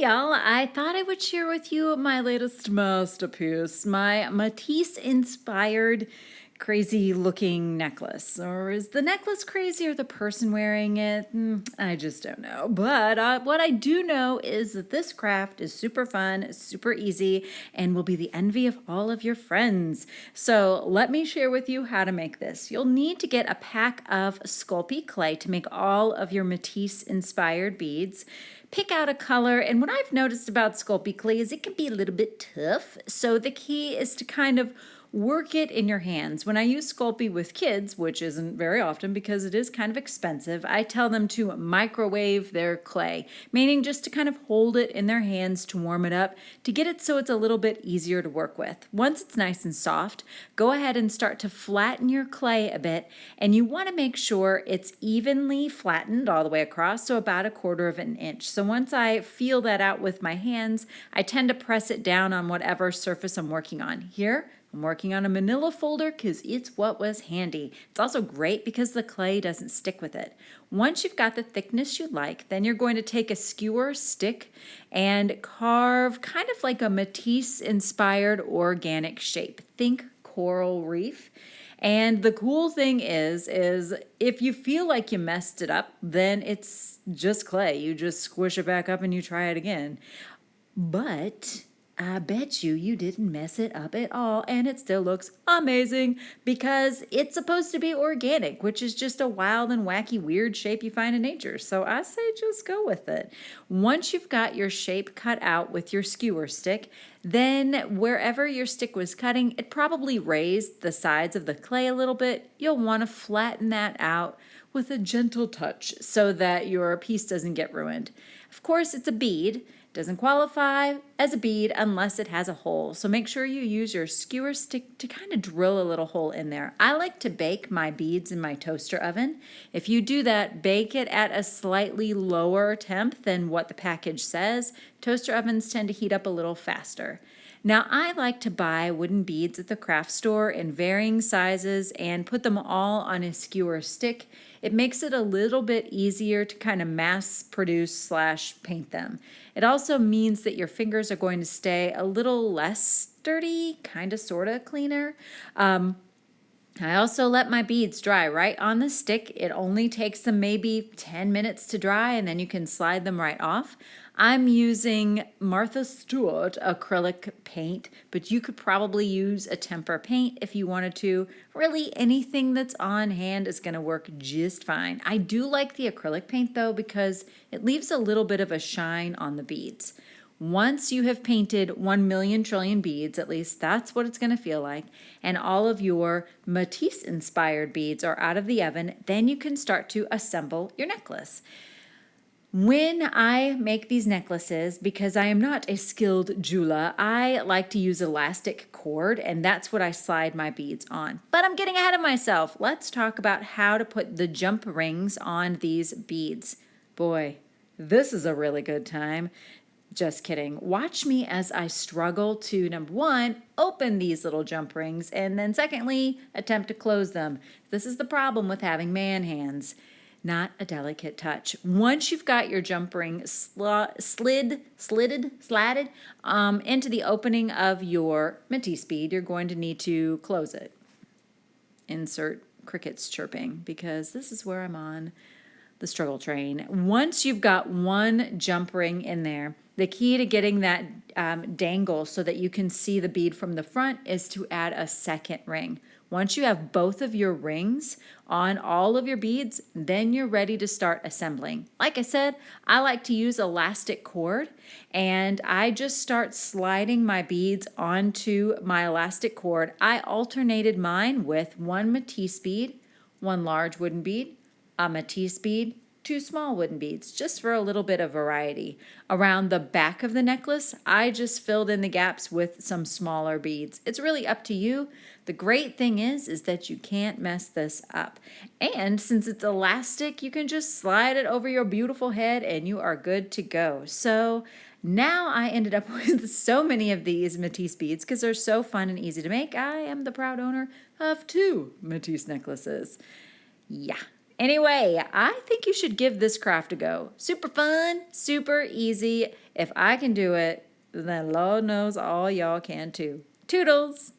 y'all, I thought I would share with you my latest masterpiece, my Matisse-inspired crazy looking necklace. Or is the necklace crazy or the person wearing it? I just don't know. But what I do know is that this craft is super fun, super easy, and will be the envy of all of your friends. So let me share with you how to make this. You'll need to get a pack of Sculpey clay to make all of your Matisse-inspired beads. Pick out a color, and what I've noticed about Sculpey clay is it can be a little bit tough, so the key is to kind of work it in your hands. When I use Sculpey with kids, which isn't very often because it is kind of expensive, I tell them to microwave their clay, meaning just to kind of hold it in their hands to warm it up, to get it so it's a little bit easier to work with. Once it's nice and soft, go ahead and start to flatten your clay a bit, and you want to make sure it's evenly flattened all the way across, so about 1/4 of an inch. So once I feel that out with my hands, I tend to press it down on whatever surface I'm working on. Here, I'm working on a manila folder because it's what was handy. It's also great because the clay doesn't stick with it. Once you've got the thickness you like, then you're going to take a skewer stick and carve kind of like a Matisse-inspired organic shape. Think coral reef. And the cool thing is if you feel like you messed it up, then it's just clay. You just squish it back up and you try it again. But I bet you didn't mess it up at all, and it still looks amazing because it's supposed to be organic, which is just a wild and wacky weird shape you find in nature. So I say just go with it. Once you've got your shape cut out with your skewer stick, then wherever your stick was cutting, it probably raised the sides of the clay a little bit. You'll want to flatten that out with a gentle touch so that your piece doesn't get ruined. Of course, it's a bead. Doesn't qualify as a bead unless it has a hole. So make sure you use your skewer stick to kind of drill a little hole in there. I like to bake my beads in my toaster oven. If you do that, bake it at a slightly lower temp than what the package says. Toaster ovens tend to heat up a little faster. Now, I like to buy wooden beads at the craft store in varying sizes and put them all on a skewer stick. It makes it a little bit easier to kind of mass produce / paint them. It also means that your fingers are going to stay a little less dirty, kind of sort of cleaner. I also let my beads dry right on the stick. It only takes them maybe 10 minutes to dry, and then you can slide them right off. I'm using Martha Stewart acrylic paint, but you could probably use a tempera paint if you wanted to. Really, anything that's on hand is going to work just fine. I do like the acrylic paint though because it leaves a little bit of a shine on the beads. Once you have painted 1,000,000 trillion beads, at least that's what it's going to feel like, and all of your Matisse-inspired beads are out of the oven, then you can start to assemble your necklace. When I make these necklaces, because I am not a skilled jeweler, I like to use elastic cord, and that's what I slide my beads on. But I'm getting ahead of myself. Let's talk about how to put the jump rings on these beads. Boy, this is a really good time. Just kidding. Watch me as I struggle to, number one, open these little jump rings, and then secondly, attempt to close them. This is the problem with having man hands. Not a delicate touch. Once you've got your jump ring slatted into the opening of your Matisse bead, you're going to need to close it. Insert crickets chirping because this is where I'm on the struggle train. Once you've got one jump ring in there, the key to getting that dangle so that you can see the bead from the front is to add a second ring. Once you have both of your rings on all of your beads, then you're ready to start assembling. Like I said, I like to use elastic cord, and I just start sliding my beads onto my elastic cord. I alternated mine with one Matisse bead, one large wooden bead, a Matisse bead, 2 small wooden beads, just for a little bit of variety. Around the back of the necklace, I just filled in the gaps with some smaller beads. It's really up to you. The great thing is that you can't mess this up. And since it's elastic, you can just slide it over your beautiful head and you are good to go. So now I ended up with so many of these Matisse beads because they're so fun and easy to make. I am the proud owner of 2 Matisse necklaces. Yeah. Anyway, I think you should give this craft a go. Super fun, super easy. If I can do it, then Lord knows all y'all can too. Toodles!